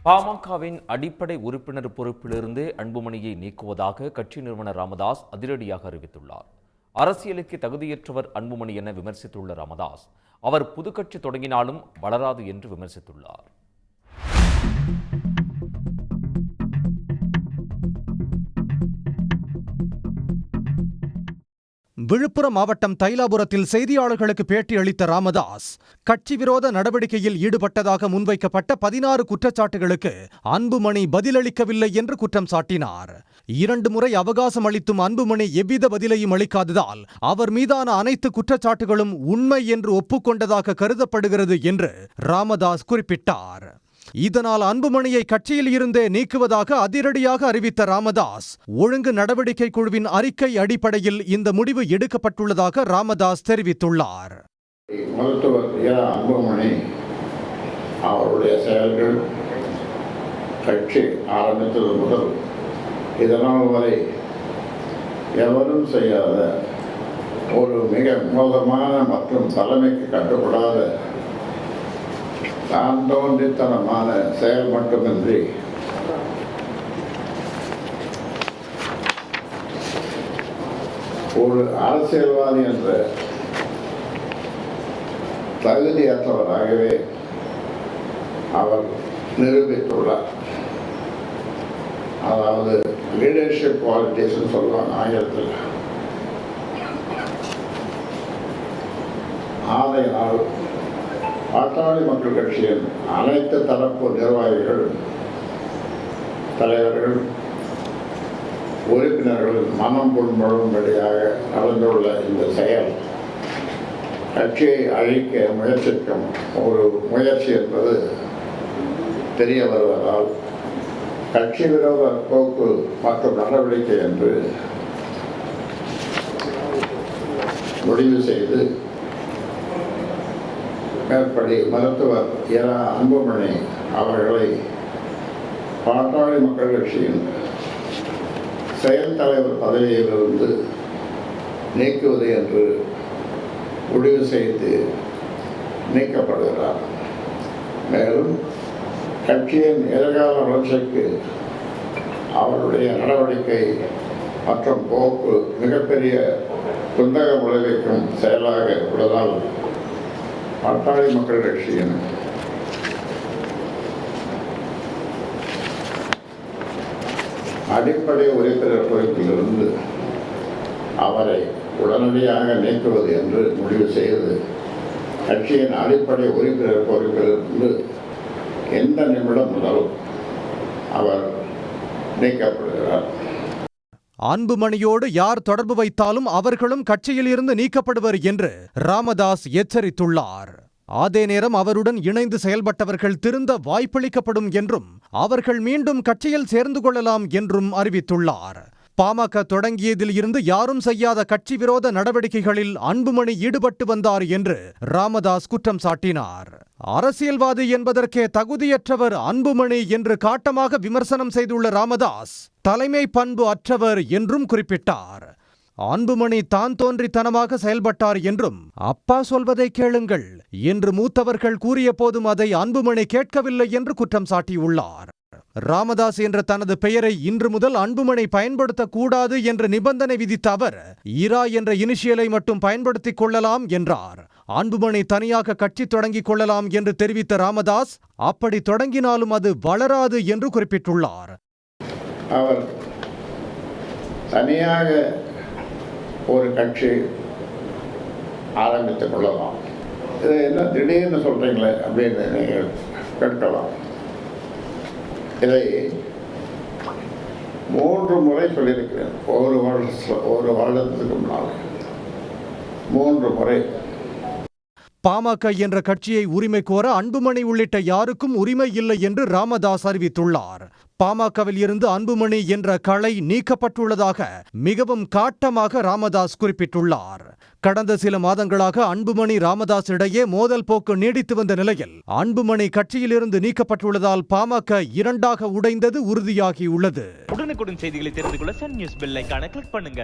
பாமகவின் அடிப்படை உறுப்பினர் பொறுப்பிலிருந்து அன்புமணியை நீக்குவதாக கட்சி நிறுவனர் ராமதாஸ் அதிரடியாக அறிவித்துள்ளார். அரசியலுக்கு தகுதியற்றவர் அன்புமணி என விமர்சித்துள்ள ராமதாஸ், அவர் புது கட்சி தொடங்கினாலும் வளராது என்று விமர்சித்துள்ளார். விழுப்புரம் மாவட்டம் தைலாபுரத்தில் செய்தியாளர்களுக்கு பேட்டி அளித்த ராமதாஸ், கட்சி விரோத நடவடிக்கையில் ஈடுபட்டதாக முன்வைக்கப்பட்ட 16 குற்றச்சாட்டுகளுக்கு அன்புமணி பதிலளிக்கவில்லை என்று குற்றம் சாட்டினார். 2 முறை அவகாசம் அளித்தும் அன்புமணி எவ்வித பதிலையும் அளிக்காததால் அவர் மீதான அனைத்து குற்றச்சாட்டுகளும் உண்மை என்று ஒப்புக்கொண்டதாக கருதப்படுகிறது என்று ராமதாஸ் குறிப்பிட்டார். இதனால் அன்புமணியை கட்சியில் இருந்தே நீக்குவதாக அதிரடியாக அறிவித்த ராமதாஸ், ஒழுங்கு நடவடிக்கை குழுவின் அறிக்கை அடிப்படையில் இந்த முடிவு எடுக்கப்பட்டுள்ளதாக ராமதாஸ் தெரிவித்துள்ளார். மருத்துவர் அன்புமணி அவருடைய செயல்கள் கட்சி ஆரம்பித்தது முதல் இதனால் வரை எவரும் செய்யாத ஒரு மிக மோசமான மற்றும் தலைமைக்கு கட்டுப்படாத தான் தோன்றித்தனமான செயல் மட்டுமின்றி ஒரு அரசியல்வாதி என்ற தகுதியற்றவராகவே அவர் நிரூபித்துள்ளார். அதாவது லீடர்ஷிப் குவாலிட்டிஸ்ன்னு சொல்லுவாங்க ஆங்கிலத்தில். ஆகையினால் பாட்டாளி மக்கள் கட்சியின் அனைத்து தரப்பு நிர்வாகிகள், தலைவர்கள், உறுப்பினர்கள் மனம் புண்படும்படியாக நடந்துள்ள இந்த செயல் கட்சியை அழிக்க முயற்சிக்கும் ஒரு முயற்சி என்பது தெரிய வருவதால் கட்சி விரோத போக்கு மற்றும் நடவடிக்கை என்று முடிவு செய்து மேற்படி மருத்துவர் அன்புமணி அவர்களை பாட்டாளி மக்கள் கட்சியின் செயல் தலைவர் பதவியிலிருந்து நீக்குவது என்று முடிவு செய்து நீக்கப்படுகிறார். மேலும் கட்சியின் எதிர்கால வளர்ச்சிக்கு அவருடைய நடவடிக்கை மற்றும் போக்கு மிகப்பெரிய குந்தகம் விளைவிக்கும் செயலாக உள்ளதால் பாட்டாளி மக்கள் கட்சியின் அடிப்படை உறுப்பினர் பொறுப்பிலிருந்து அவரை உடனடியாக நீக்குவது என்று முடிவு செய்து கட்சியின் அடிப்படை உறுப்பினர் பொறுப்பிலிருந்து எந்த நிமிடம் முதல் அவர் நீக்கப்படுகிறார். அன்புமணியோடு யார் தொடர்பு வைத்தாலும் அவர்களும் கட்சியில் இருந்து நீக்கப்படுவர் என்று ராமதாஸ் எச்சரித்துள்ளார். அதே நேரம் அவருடன் இணைந்து செயல்பட்டவர்கள் திருந்த வாய்ப்பளிக்கப்படும் என்றும் அவர்கள் மீண்டும் கட்சியில் சேர்ந்து கொள்ளலாம் என்றும் அறிவித்துள்ளார். பாமக தொடங்கியதில் இருந்து யாரும் செய்யாத கட்சி விரோத நடவடிக்கைகளில் அன்புமணி ஈடுபட்டு வந்தார் என்று ராமதாஸ் குற்றம் சாட்டினார். அரசியல்வாதி என்பதற்கே தகுதியற்றவர் அன்புமணி என்று காட்டமாக விமர்சனம் செய்துள்ள ராமதாஸ், தலைமை பண்பு அற்றவர் என்றும் குறிப்பிட்டார். அன்புமணி தான் தோன்றித்தனமாக செயல்பட்டார் என்றும், அப்பா சொல்வதை கேளுங்கள் என்று மூத்தவர்கள் கூறிய போதும் அதை அன்புமணி கேட்கவில்லை என்று குற்றம் சாட்டியுள்ளார். ராமதாஸ் என்ற தனது பெயரை இன்று முதல் அன்புமணி பயன்படுத்தக்கூடாது என்ற நிபந்தனை விதித்த அவர், இரா என்ற இனிஷியலை மட்டும் பயன்படுத்திக் கொள்ளலாம் என்றார். அன்புமணி தனியாக கட்சி தொடங்கிக் கொள்ளலாம் என்று தெரிவித்த ராமதாஸ், அப்படி தொடங்கினாலும் அது வளராது என்று குறிப்பிட்டுள்ளார். அவர் தனியாக ஒரு கட்சி ஆரம்பித்துக் கொள்ளலாம். இதை என்ன திடீர்னு சொல்றீங்களே அப்படின்னு நீங்கள் கேட்கலாம். இதை 3 முறை சொல்லியிருக்கிறேன். ஒரு வருடத்துக்கு முன்னால் 3 முறை. பாமக என்ற கட்சியை உரிமை கோர அன்புமணி உள்ளிட்ட யாருக்கும் உரிமை இல்லை என்று ராமதாஸ் அறிவித்துள்ளார். பாமகவில் இருந்து அன்புமணி என்ற களை நீக்கப்பட்டுள்ளதாக மிகவும் காட்டமாக ராமதாஸ் குறிப்பிட்டுள்ளார். கடந்த சில மாதங்களாக அன்புமணி ராமதாஸ் இடையே மோதல் போக்கு நீடித்து வந்த நிலையில் அன்புமணி கட்சியிலிருந்து நீக்கப்பட்டுள்ளதால் பாமக 2ஆக உடைந்தது உறுதியாகியுள்ளது. உடனுக்குடன் செய்திகளை தெரிந்து கொள்ள சன் நியூஸ் பெல் ஐகானை கிளிக் பண்ணுங்க.